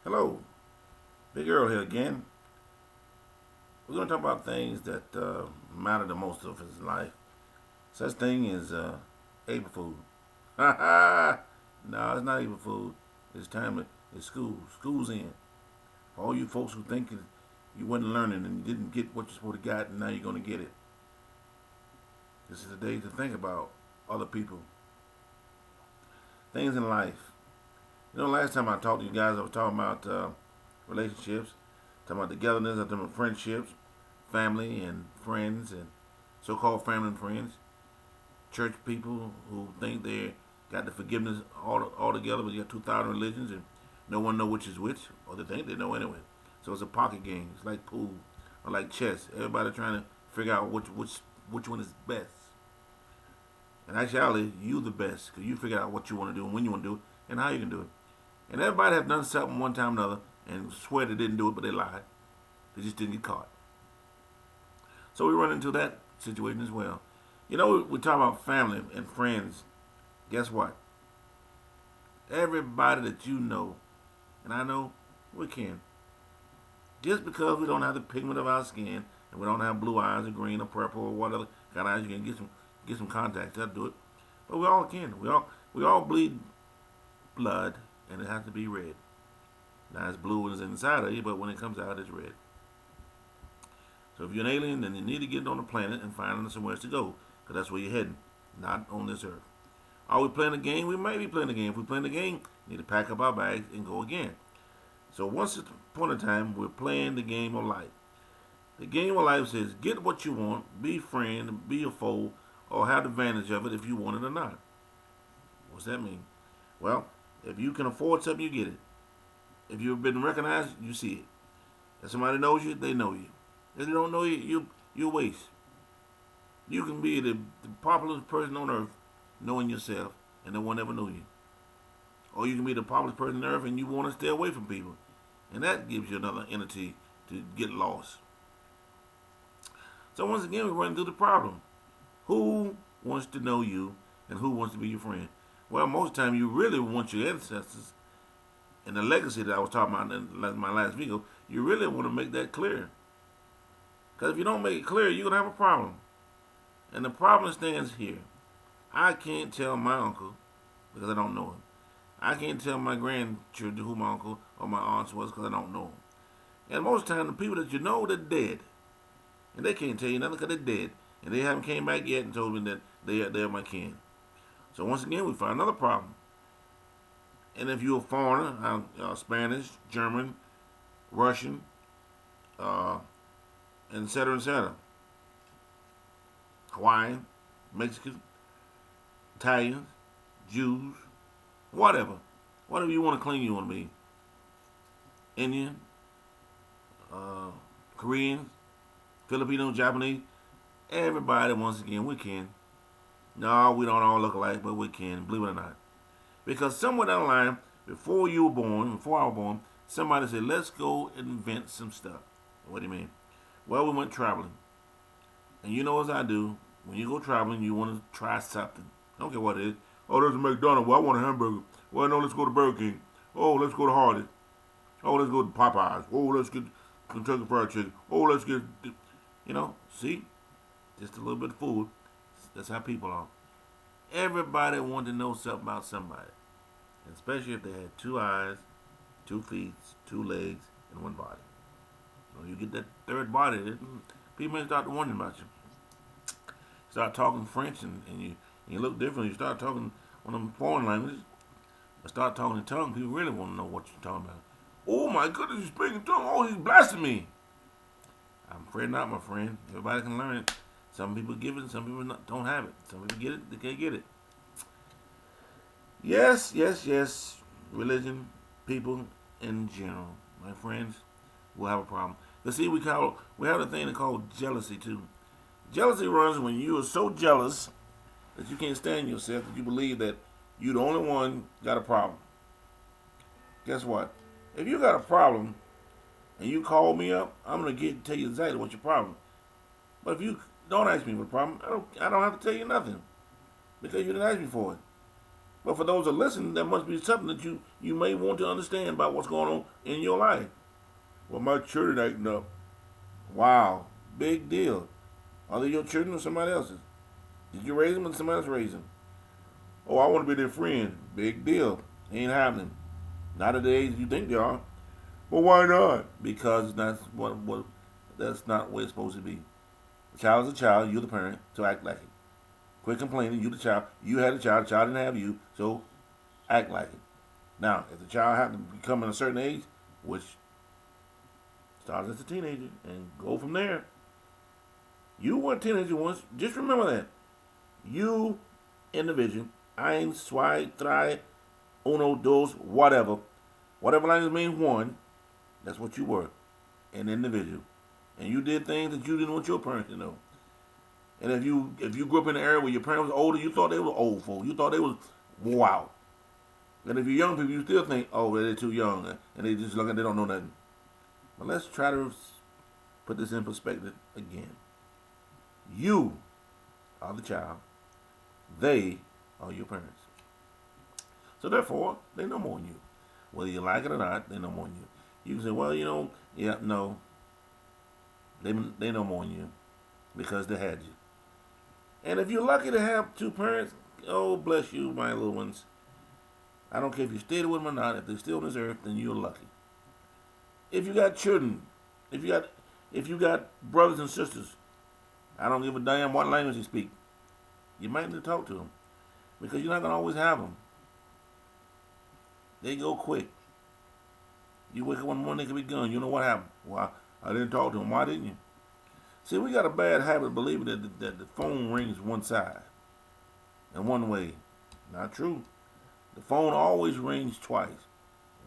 Hello, Big Earl here again. We're going to talk about things that matter the most of his life. Such thing as April Fool. Ha ha! No, it's not April Fool. It's time to, it's school. School's in. For all you folks who think you wasn't learning and you didn't get what you're supposed to get and now you're going to get it. This is the day to think about other people. Things in life. Last time I talked to you guys, I was talking about relationships, talking about togetherness, talking about friendships, family and friends, and so-called family and friends, church people who think they got the forgiveness all together, but you got 2,000 religions and no one know which is which, or they think they know anyway. So it's a pocket game. It's like pool or like chess. Everybody trying to figure out which one is best. And actually, you the best because you figure out what you want to do and when you want to do it and how you can do it. And everybody have done something one time or another and swear they didn't do it, but they lied. They just didn't get caught. So we run into that situation as well. We talk about family and friends. Guess what? Everybody that you know, and I know, we can. Just because we don't have the pigment of our skin, and we don't have blue eyes or green or purple or whatever kind of eyes, you can get some contacts. That'll do it. But we all can. We all bleed blood, and it has to be red. Now it's blue when it's inside of you, but when it comes out, it's red. So if you're an alien, then you need to get on the planet and find somewhere to go, because that's where you're heading, not on this earth. Are we playing a game? We may be playing a game. If we're playing a game, we need to pack up our bags and go again. So once at a point in time, we're playing the game of life. The game of life says, get what you want, be a friend, be a foe, or have the advantage of it if you want it or not. What's that mean? Well, if you can afford something, you get it. If you've been recognized, you see it. If somebody knows you, they know you. If they don't know you, you waste. You can be the popularest person on earth knowing yourself, and no one ever knew you. Or you can be the popularest person on earth and you want to stay away from people. And that gives you another entity to get lost. So once again, we run into the problem. Who wants to know you and who wants to be your friend? Well, most of the time, you really want your ancestors and the legacy that I was talking about in my last video. You really want to make that clear. Because if you don't make it clear, you're going to have a problem. And the problem stands here. I can't tell my uncle because I don't know him. I can't tell my grandchildren who my uncle or my aunts was because I don't know them. And most of the time, the people that you know, they're dead. And they can't tell you nothing because they're dead. And they haven't came back yet and told me that they're my kin. So once again, we find another problem. And if you're a foreigner, Spanish, German, Russian, et cetera, Hawaiian, Mexican, Italians, Jews, whatever you want to claim you want to be, Indian, Korean, Filipino, Japanese, everybody, once again, we can. No, we don't all look alike, but we can, believe it or not. Because somewhere down the line, before I was born, somebody said, let's go invent some stuff. What do you mean? Well, we went traveling. And you know as I do, when you go traveling, you want to try something. I don't care what it is. Oh, there's a McDonald's. Well, I want a hamburger. Well, no, let's go to Burger King. Oh, let's go to Hardee's. Oh, let's go to Popeyes. Oh, let's get Kentucky Fried Chicken. Oh, let's get, see? Just a little bit of food. That's how people are. Everybody wanted to know something about somebody. Especially if they had 2 eyes, 2 feet, 2 legs, and 1 body. So you get that third body, people may start wondering about you. Start talking French and you look different. You start talking one of them foreign languages. Or start talking in tongue. People really want to know what you're talking about. Oh my goodness, he's speaking tongue. Oh, he's blasting me. I'm afraid not, my friend. Everybody can learn it. Some people give it, some people don't have it. Some people get it, they can't get it. Yes. Religion, people in general, my friends, will have a problem. You see, we have a thing called jealousy too. Jealousy runs when you are so jealous that you can't stand yourself, that you believe that you're the only one got a problem. Guess what? If you got a problem and you call me up, I'm gonna tell you exactly what's your problem. But if you don't ask me for the problem, I don't have to tell you nothing because you didn't ask me for it. But for those that listen, there must be something that you may want to understand about what's going on in your life. Well, my children acting up. Wow, big deal. Are they your children or somebody else's? Did you raise them or somebody else raised them? Oh, I want to be their friend. Big deal. Ain't happening. Not at the age you think they are. Well, why not? Because that's not what it's supposed to be. The child is a child. You're the parent, so act like it. Quit complaining. You the child. You had a child. The child didn't have you, so act like it. Now, if the child had to become a certain age, which starts as a teenager, and go from there. You were a teenager once. Just remember that. You, individual, eins, zwei, drei, uno, dos, whatever. Whatever language means one, that's what you were. An individual. And you did things that you didn't want your parents to know. And if you grew up in an area where your parents were older, you thought they were old folk. You thought they was wow. And if you're young people, you still think, oh, they're too young. And they just look like they don't know nothing. But let's try to put this in perspective again. You are the child. They are your parents. So therefore, they know more than you. Whether you like it or not, they know more than you. You can say, well, yeah, no. They know more than you because they had you. And if you're lucky to have two parents, oh, bless you, my little ones. I don't care if you stayed with them or not. If they're still on this earth, then you're lucky. If you got children, if you got brothers and sisters, I don't give a damn what language you speak. You might need to talk to them because you're not going to always have them. They go quick. You wake up one morning, they could be gone. You know what happened? Well, I didn't talk to them. Why didn't you? See, we got a bad habit of believing that the phone rings one side and one way. Not true. The phone always rings twice.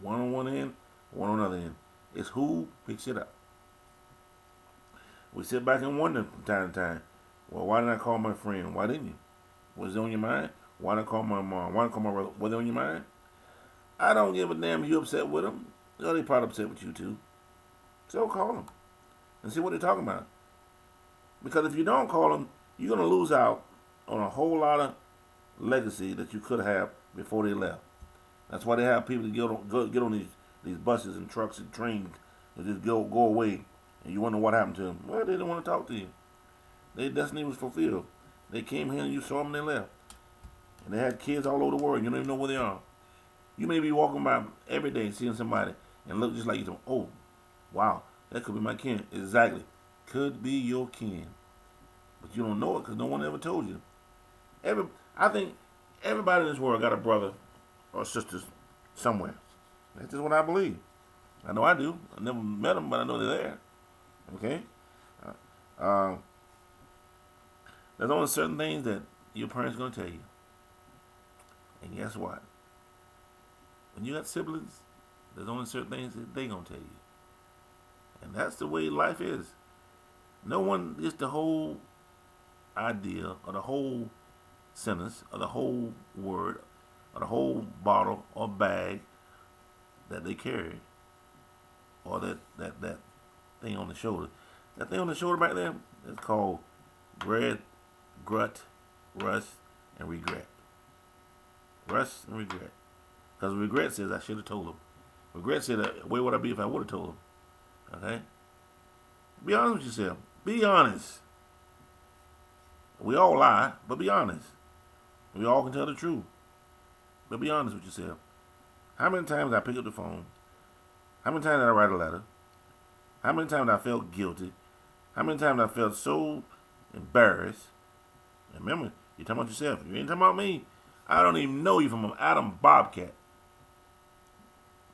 One on one end, one on the other end. It's who picks it up. We sit back and wonder from time to time, well, why didn't I call my friend? Why didn't you? Was it on your mind? Why didn't I call my mom? Why didn't I call my brother? Was it on your mind? I don't give a damn if you're upset with them. Oh, they probably upset with you too. So call them and see what they're talking about. Because if you don't call them, you're going to lose out on a whole lot of legacy that you could have before they left. That's why they have people to get on these buses and trucks and trains and just go away. And you wonder what happened to them. Well, they didn't want to talk to you. Their destiny was fulfilled. They came here and you saw them and they left. And they had kids all over the world. You don't even know where they are. You may be walking by every day seeing somebody and look just like you. Oh, wow, that could be my kin. Exactly. Could be your kin. But you don't know it because no one ever told you. I think everybody in this world got a brother or sister somewhere. That's just what I believe. I know I do. I never met them, but I know they're there. Okay? There's only certain things that your parents are going to tell you. And guess what? When you got siblings, there's only certain things that they're going to tell you. And that's the way life is. No one gets the whole idea or the whole sentence or the whole word or the whole bottle or bag that they carry or that thing on the shoulder. That thing on the shoulder back there is called dread, glut, rust, and regret. Rust and regret. Because regret says I should have told him. Regret said, where would I be if I would have told him? Okay? Be honest with yourself. Be honest. We all lie, but be honest. We all can tell the truth. But be honest with yourself. How many times I pick up the phone? How many times did I write a letter? How many times I felt guilty? How many times I felt so embarrassed? And remember, you're talking about yourself. You ain't talking about me. I don't even know you from Adam Bobcat.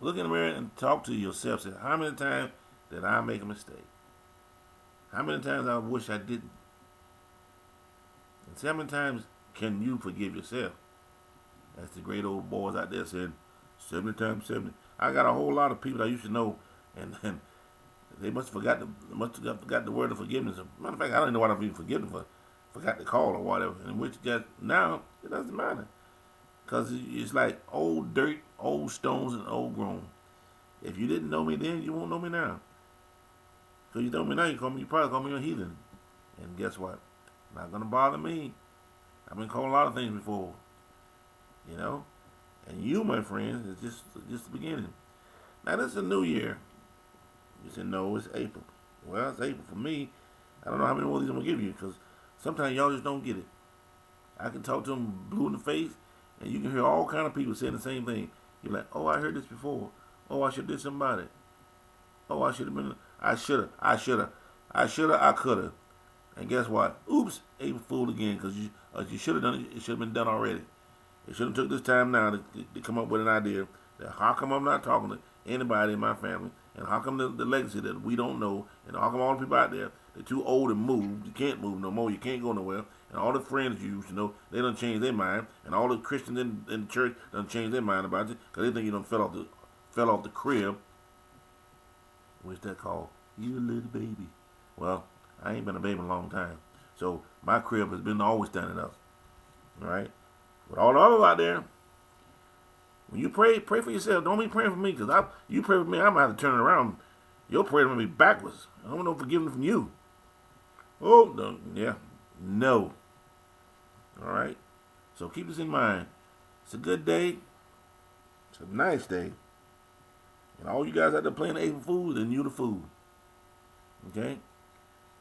Look in the mirror and talk to yourself. Say, how many times did I make a mistake? How many times I wish I didn't? And see how many times can you forgive yourself? That's the great old boys out there saying 70 times 70. I got a whole lot of people I used to know, and they must have forgot the word of forgiveness. Matter of fact, I don't even know what I'm even forgiving for. Forgot to call or whatever. In which now it doesn't matter, because it's like old dirt, old stones, and old grown. If you didn't know me then, you won't know me now. So you know me now, you probably call me a heathen. And guess what? Not gonna bother me. I've been called a lot of things before. You know, and you, my friends, is just the beginning. Now this is a new year. You said no, it's April. Well, it's April for me. I don't know how many more of these I'm gonna give you because sometimes y'all just don't get it. I can talk to them blue in the face, and you can hear all kind of people saying the same thing. You're like, oh, I heard this before. Oh, I should have did something about it. Oh, I should have been. I should have. I should have. I should have. I could have. And guess what? Oops, April Fool again because you should have done it. It should have been done already. It should have took this time now to come up with an idea that how come I'm not talking to anybody in my family, and how come the legacy that we don't know, and how come all the people out there they're too old and moved, you can't move no more, you can't go nowhere, and all the friends you used to know they done changed their mind, and all the Christians in the church done changed their mind about you because they think you done fell off the crib. What's that called? You little baby. Well, I ain't been a baby in a long time, so my crib has been always standing up. All right. But all the others out there, when you pray for yourself. Don't be praying for me, because you pray for me, I'm going to have to turn it around. Your prayer going to be backwards. I don't want no forgiveness from you. Oh, no, yeah, no. All right? So keep this in mind. It's a good day. It's a nice day. And all you guys out there playing the April Fool, then you the fool. Okay?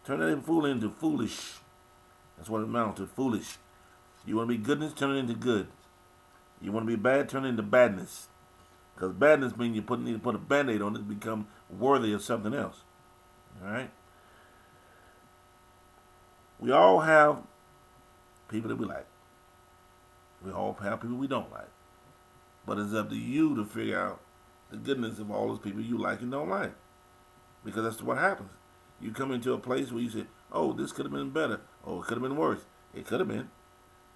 Turn that April Fool into foolish. That's what it amounts to, foolish. You want to be goodness, turn it into good. You want to be bad, turn it into badness. Because badness means you need to put a Band-Aid on it to become worthy of something else. All right? We all have people that we like. We all have people we don't like. But it's up to you to figure out the goodness of all those people you like and don't like. Because that's what happens. You come into a place where you say, oh, this could have been better. Oh, it could have been worse. It could have been.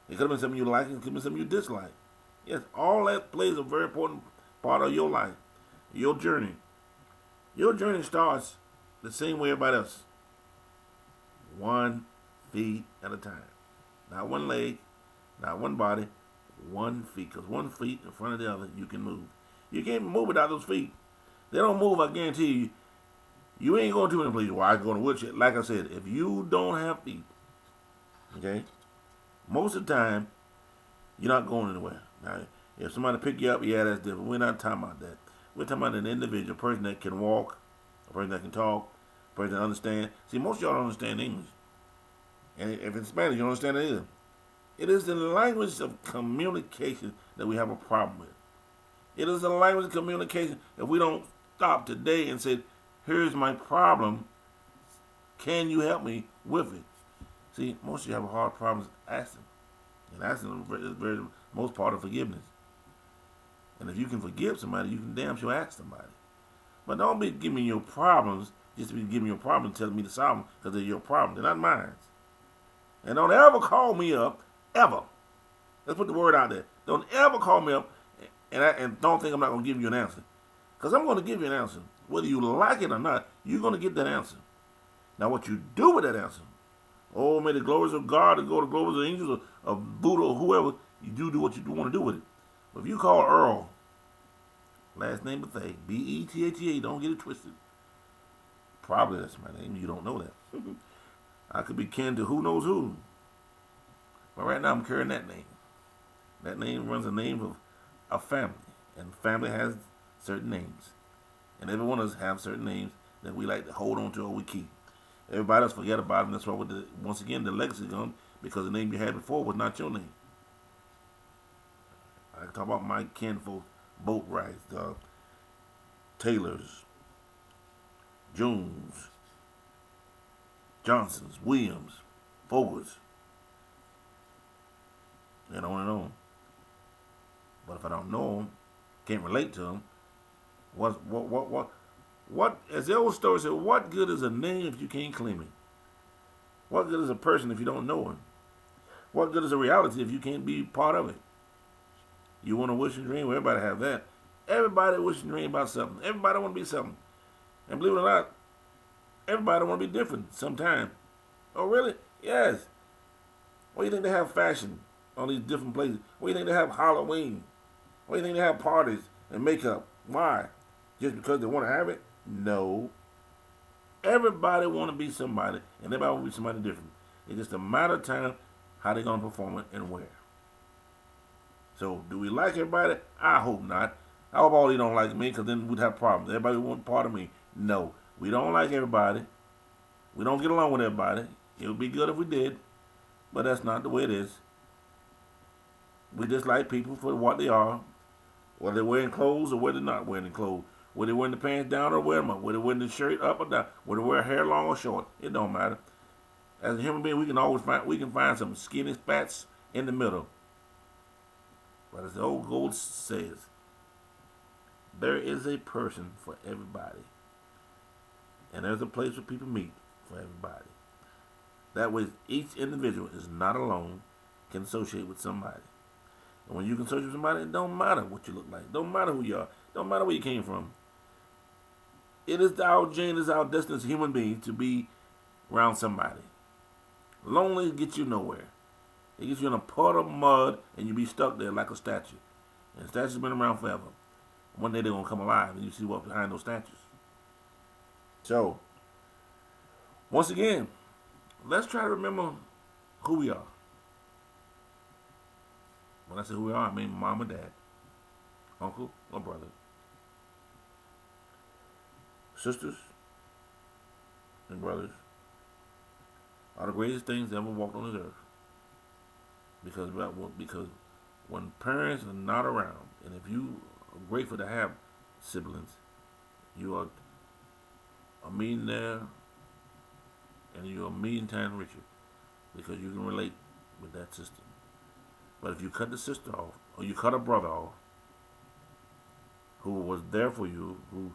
It could have been something you like. It could have been something you dislike. Yes, all that plays a very important part of your life, your journey. Your journey starts the same way everybody else. 1 feet at a time. Not one leg, not one body, 1 feet. Because 1 feet in front of the other, you can move. You can't move without those feet. They don't move, I guarantee you. You ain't going to many places. Well, I can go to woodshed. Like I said, if you don't have feet, okay, most of the time, you're not going anywhere. Now, if somebody pick you up, yeah, that's different. We're not talking about that. We're talking about an individual, a person that can walk, a person that can talk, a person that understands. See, most of y'all don't understand English. And if it's Spanish, you don't understand it either. It is the language of communication that we have a problem with. It is the language of communication. If we don't stop today and say, here's my problem, can you help me with it? See, most of you have a hard problem asking. And asking is very most part of forgiveness. And if you can forgive somebody, you can damn sure ask somebody. But don't be giving me your problems just to be giving me your problems and telling me to solve them because they're your problem. They're not mine. And don't ever call me up, ever. Let's put the word out there. Don't ever call me up and don't think I'm not going to give you an answer. Because I'm going to give you an answer. Whether you like it or not, you're going to get that answer. Now what you do with that answer, oh, may the glories of God and go to glories of angels or of Buddha or whoever, you do what you want to do with it. But if you call Earl, last name Bethea, B-E-T-H-E-A, don't get it twisted. Probably that's my name. You don't know that. I could be kin to who knows who. But right now I'm carrying that name. That name runs the name of a family. And family has certain names. And every one of us have certain names that we like to hold on to or we keep. Everybody else forget about them. That's why, once again, the legacy comes because the name you had before was not your name. I talk about my kinfolk, Boatwrights, Taylors, Jones, Johnsons, Williams, Fogers, and on and on. But if I don't know them, can't relate to them, what, as the old story said, what good is a name if you can't claim it? What good is a person if you don't know him? What good is a reality if you can't be part of it? You want to wish and dream? Well, everybody have that. Everybody wish and dream about something. Everybody want to be something. And believe it or not, everybody want to be different sometime. Oh, really? Yes. Why do you think they have fashion on these different places? Why do you think they have Halloween? Why do you think they have parties and makeup? Why? Just because they want to have it? No. Everybody want to be somebody, and everybody want to be somebody different. It's just a matter of time how they're going to perform it and where. So, do we like everybody? I hope not. I hope all they don't like me, because then we'd have problems. Everybody would want part of me. No, we don't like everybody. We don't get along with everybody. It would be good if we did, but that's not the way it is. We just like people for what they are, whether they're wearing clothes or whether they're not wearing clothes, whether they're wearing the pants down or wear them up, whether they're wearing the shirt up or down, whether they wear hair long or short. It don't matter. As a human being, we can find some skinny spats in the middle. But as the old gold says, there is a person for everybody. And there's a place where people meet for everybody. That way, each individual is not alone, can associate with somebody. And when you can associate with somebody, it don't matter what you look like. Don't matter who you are. Don't matter where you came from. It is our gene, it is our destiny as human beings to be around somebody. Lonely gets you nowhere. It gets you in a pot of mud and you be stuck there like a statue. And statues been around forever. One day they're going to come alive and you see what's behind those statues. So, once again, let's try to remember who we are. When I say who we are, I mean mom and dad, uncle or brother, sisters and brothers are the greatest things that ever walked on this earth. Because when parents are not around, and if you are grateful to have siblings, you are a millionaire and you're a million times richer because you can relate with that sister. But if you cut the sister off, or you cut a brother off, who was there for you, who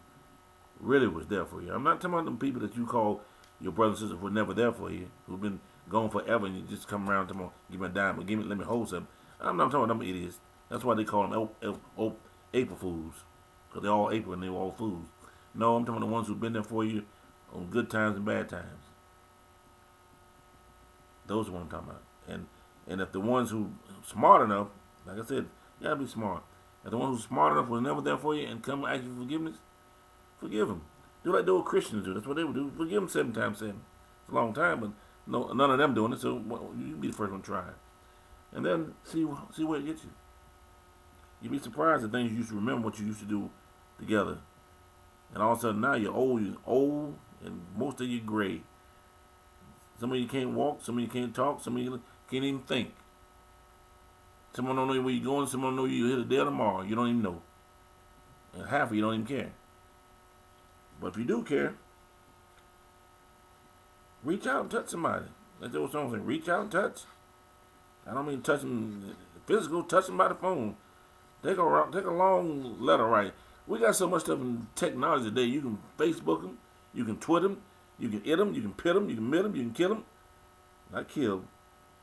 really was there for you. I'm not talking about them people that you call your brothers and sisters who were never there for you, who've been gone forever, and you just come around to them, give me a dime, or let me hold something. I'm not talking about them idiots. That's why they call them April Fools, because they're all April and they're all fools. No, I'm talking about the ones who've been there for you on good times and bad times. Those are what I'm talking about. And if the ones who smart enough, like I said, you gotta be smart. If the ones who's smart enough was never there for you and come ask you for forgiveness, forgive them. Do like the old Christians do. That's what they would do. Forgive them 7 times 7. It's a long time, but no, none of them doing it. So you be the first one to try it, and then see where it gets you. You'd be surprised at things you used to remember what you used to do together, and all of a sudden now you're old, and most of you gray. Some of you can't walk. Some of you can't talk. Some of you can't even think. Someone don't know where you're going. Someone don't know you hit a day tomorrow. You don't even know. And half of you don't even care. But if you do care, reach out and touch somebody. That's the old song saying, reach out and touch. I don't mean touch them physical, touch them by the phone. Take a long letter, right? We got so much stuff in technology today. You can Facebook them, you can tweet them, you can hit them, you can pit them, you can mid them, you can kill them. Not kill.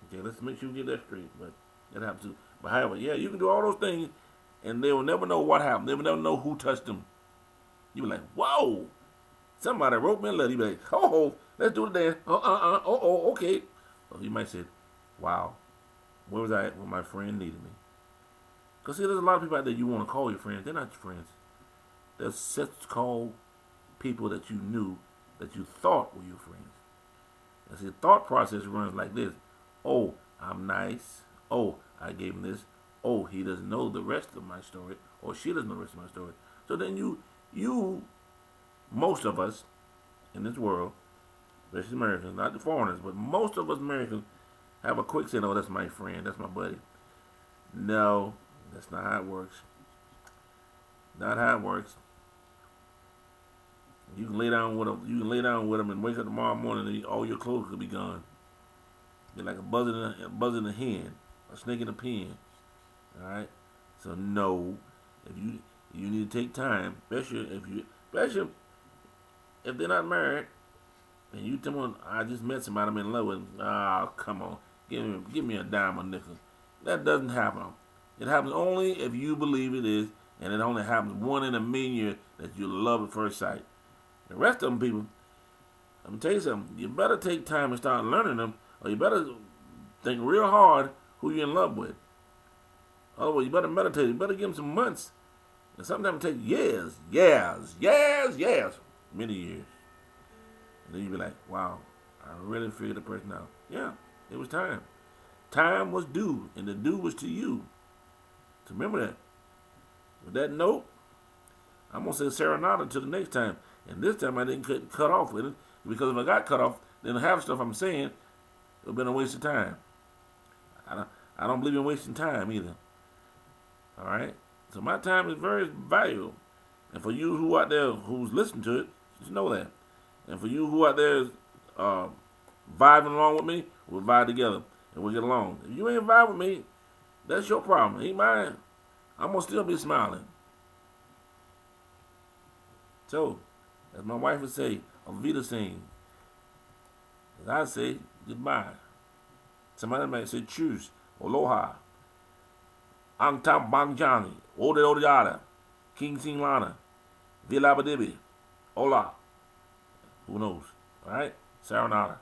Okay, let's make sure we get that straight. But that happens too. But however, yeah, you can do all those things, and they will never know what happened. They will never know who touched them. You be like, whoa, somebody wrote me a letter. You be like, oh, let's do it then. Okay. Or you might say, wow, where was I at when my friend needed me? Because see, there's a lot of people out there you want to call your friends. They're not your friends. They're such called people that you knew that you thought were your friends. And see, the thought process runs like this. Oh, I'm nice. Oh, I gave him this. Oh, he doesn't know the rest of my story. Or she doesn't know the rest of my story. So then you, most of us in this world, especially Americans, not the foreigners, but most of us Americans have a quick saying, oh, that's my friend, that's my buddy. No, that's not how it works. Not how it works. You can lay down with them and wake up tomorrow morning and all your clothes could be gone. You're like a buzz in a hen, a snake in a pen. All right. So no, if you need to take time, especially if they're not married, and you tell them I just met somebody I'm in love with. Ah, come on, give me a dime or nickel. That doesn't happen. It happens only if you believe it is, and it only happens 1 in a million that you love at first sight. The rest of them people, I'm gonna tell you something. You better take time and start learning them, or you better think real hard who you're in love with. Otherwise, you better meditate. You better give them some months, and sometimes it takes years, many years. And then you be like, wow, I really figured the person out. Yeah, it was time. Time was due, and the due was to you. So remember that. With that note, I'm going to say serenade until the next time. And this time I didn't cut off with it. Because if I got cut off, then half stuff I'm saying it would have been a waste of time. I don't believe in wasting time either. All right? So my time is very valuable. And for you who out there who's listening to it, just know that. And for you who out there is vibing along with me, we'll vibe together and we'll get along. If you ain't vibe with me, that's your problem. Ain't mine. I'm going to still be smiling. So, as my wife would say, Auf Wiedersehen. As I say, goodbye. Somebody might say, tschüss, aloha, angtam bangjani, ode odiada, king sing lana, vilabadibi, hola. Who knows? All right? Sayonara.